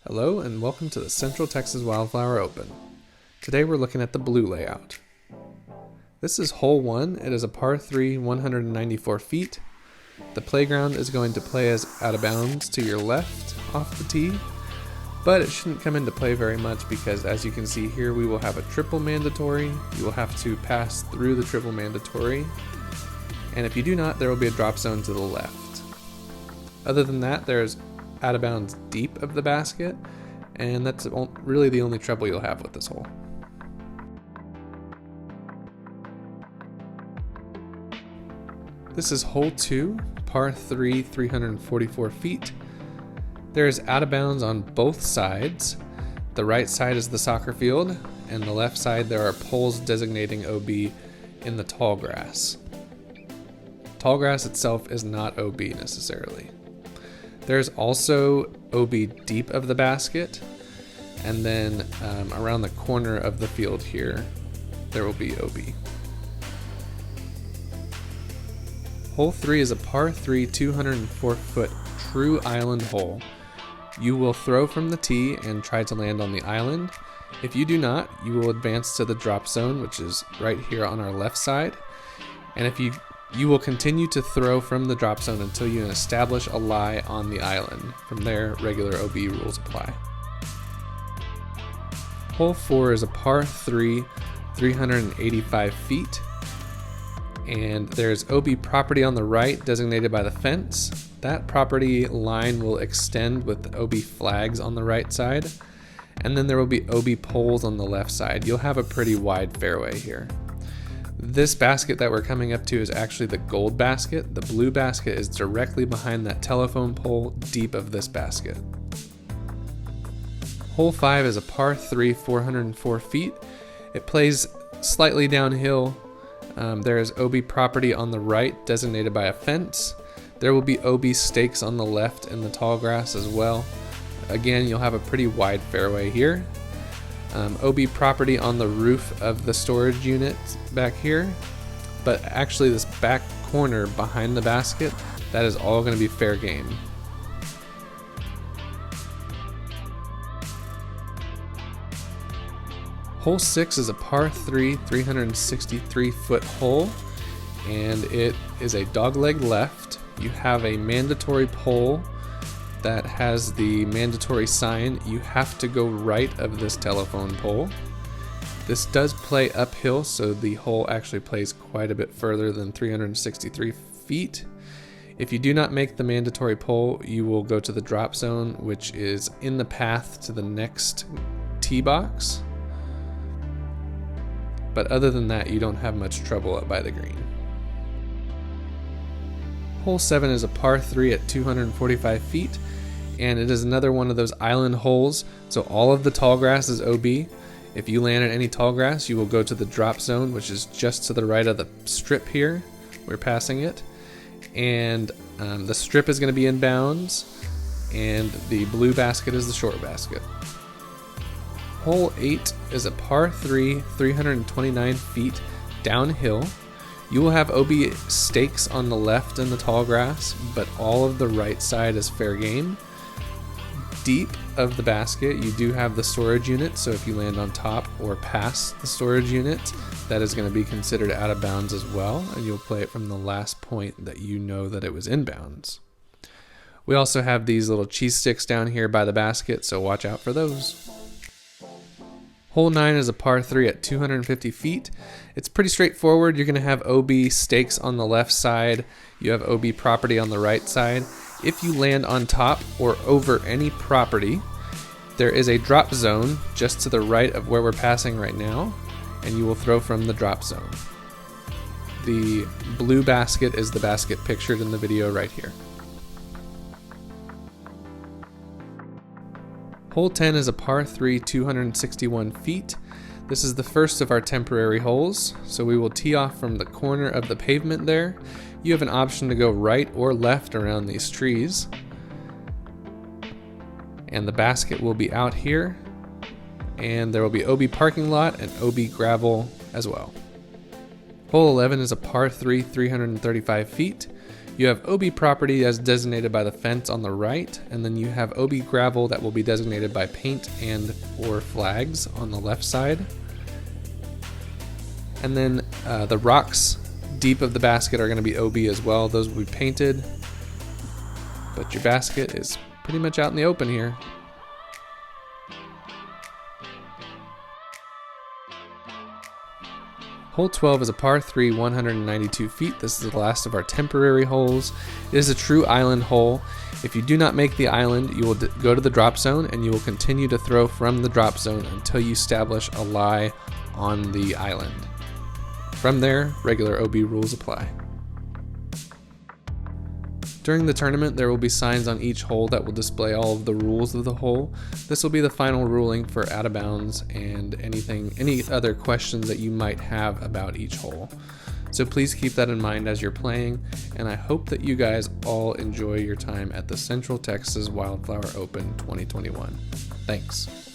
Hello and welcome to the Central Texas Wildflower Open. Today we're looking at the blue layout. This is hole 1. It is a par 3, 194 feet. The playground is going to play as out of bounds to your left off the tee, but it shouldn't come into play very much because, as you can see here, we will have a triple mandatory. You will have to pass through the triple mandatory, and if you do not, there will be a drop zone to the left. Other than that, there's out of bounds deep of the basket, and that's really the only trouble you'll have with this hole. This is hole 2, par 3, 344 feet. There is out of bounds on both sides. The right side is the soccer field, and the left side there are poles designating OB in the tall grass. Tall grass itself is not OB necessarily. There's also OB deep of the basket, and then around the corner of the field here, there will be OB. Hole 3 is a par 3, 204-foot true island hole. You will throw from the tee and try to land on the island. If you do not, you will advance to the drop zone, which is right here on our left side. And if you will continue to throw from the drop zone until you establish a lie on the island. From there, regular OB rules apply. Hole 4 is a par 3, 385 feet. And there's OB property on the right designated by the fence. That property line will extend with OB flags on the right side. And then there will be OB poles on the left side. You'll have a pretty wide fairway here. This basket that we're coming up to is actually the gold basket. The blue basket is directly behind that telephone pole deep of this basket. Hole 5 is a par 3, 404 feet. It plays slightly downhill. There is OB property on the right designated by a fence. There will be OB stakes on the left in the tall grass as well. Again, you'll have a pretty wide fairway here. OB property on the roof of the storage unit back here, but actually this back corner behind the basket, that is all going to be fair game. Hole 6 is a par 3, 363-foot hole, and it is a dogleg left. You have a mandatory pole that has the mandatory sign. You have to go right of this telephone pole. This does play uphill, so the hole actually plays quite a bit further than 363 feet. If you do not make the mandatory pole, you will go to the drop zone, which is in the path to the next tee box. But other than that, you don't have much trouble up by the green. Hole 7 is a par 3 at 245 feet, and it is another one of those island holes, so all of the tall grass is OB. If you land in any tall grass, you will go to the drop zone, which is just to the right of the strip here. We're passing it. And the strip is going to be in bounds, and the blue basket is the short basket. Hole 8 is a par 3, 329 feet downhill. You will have OB stakes on the left in the tall grass, but all of the right side is fair game. Deep of the basket, you do have the storage unit, so if you land on top or past the storage unit, that is going to be considered out of bounds as well, and you'll play it from the last point that you know that it was in bounds. We also have these little cheese sticks down here by the basket, so watch out for those. Hole 9 is a par 3 at 250 feet. It's pretty straightforward. You're going to have OB stakes on the left side. You have OB property on the right side. If you land on top or over any property, there is a drop zone just to the right of where we're passing right now, and you will throw from the drop zone. The blue basket is the basket pictured in the video right here. Hole 10 is a par 3, 261 feet. This is the first of our temporary holes, so we will tee off from the corner of the pavement there. You have an option to go right or left around these trees. And the basket will be out here, and there will be OB parking lot and OB gravel as well. Hole 11 is a par 3, 335 feet. You have OB property as designated by the fence on the right, and then you have OB gravel that will be designated by paint and or flags on the left side. And then the rocks deep of the basket are going to be OB as well. Those will be painted, but your basket is pretty much out in the open here. Hole 12 is a par 3, 192 feet. This is the last of our temporary holes. It is a true island hole. If you do not make the island, you will go to the drop zone and you will continue to throw from the drop zone until you establish a lie on the island. From there, regular OB rules apply. During the tournament, there will be signs on each hole that will display all of the rules of the hole. This will be the final ruling for out of bounds and any other questions that you might have about each hole. So please keep that in mind as you're playing, and I hope that you guys all enjoy your time at the Central Texas Wildflower Open 2021. Thanks.